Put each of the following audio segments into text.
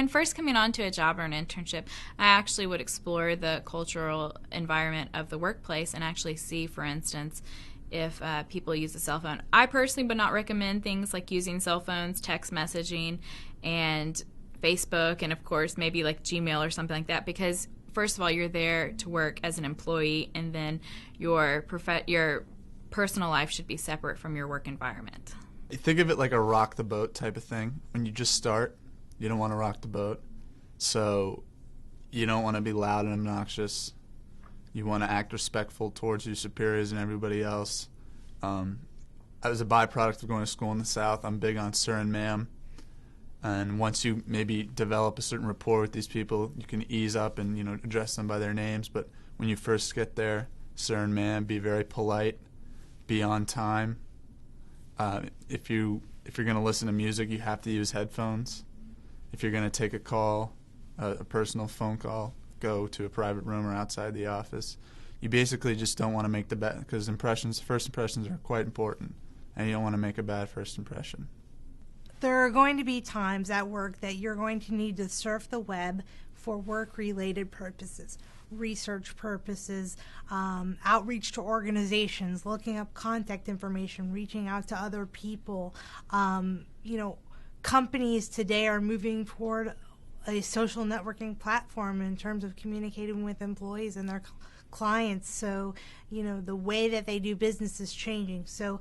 when first coming onto a job or an internship, I actually would explore the cultural environment of the workplace and actually see, for instance, if people use a cell phone. I personally would not recommend things like using cell phones, text messaging, and Facebook, and of course maybe like Gmail or something like that, because first of all, you're there to work as an employee, and then your personal life should be separate from your work environment. Think of it like a rock the boat type of thing. When you just start, you don't want to rock the boat. So you don't want to be loud and obnoxious. You want to act respectful towards your superiors and everybody else. As a byproduct of going to school in the South, I'm big on sir and ma'am. And once you maybe develop a certain rapport with these people, you can ease up and, address them by their names. But when you first get there, sir and ma'am, be very polite, be on time. If you're going to listen to music, you have to use headphones. If you're going to take a call, a personal phone call, go to a private room or outside the office. You basically just don't want to make the bad, because first impressions are quite important, and you don't want to make a bad first impression. There are going to be times at work that you're going to need to surf the web for work-related purposes, research purposes, outreach to organizations, looking up contact information, reaching out to other people. Companies today are moving toward a social networking platform in terms of communicating with employees and their clients. So, the way that they do business is changing. So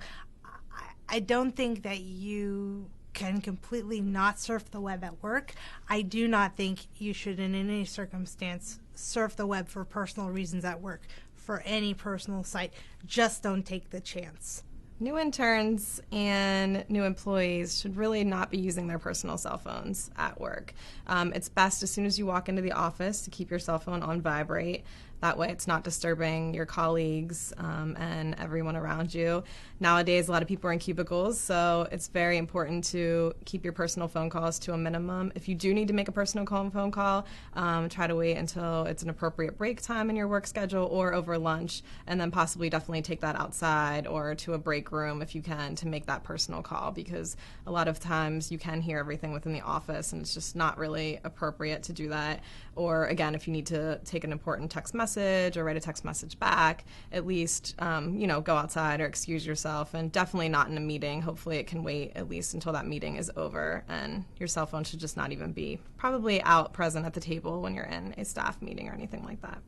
I don't think that you can completely not surf the web at work. I do not think you should in any circumstance surf the web for personal reasons at work, for any personal site. Just don't take the chance. New interns and new employees should really not be using their personal cell phones at work. It's best as soon as you walk into the office to keep your cell phone on vibrate. That way it's not disturbing your colleagues and everyone around you. Nowadays, a lot of people are in cubicles, so it's very important to keep your personal phone calls to a minimum. If you do need to make a personal phone call, try to wait until it's an appropriate break time in your work schedule or over lunch, and then possibly definitely take that outside or to a break room if you can to make that personal call, because a lot of times you can hear everything within the office and it's just not really appropriate to do that. Or again, if you need to take an important text message or write a text message back, at least go outside or excuse yourself, and definitely not in a meeting. Hopefully it can wait at least until that meeting is over, and your cell phone should just not even be probably out present at the table when you're in a staff meeting or anything like that.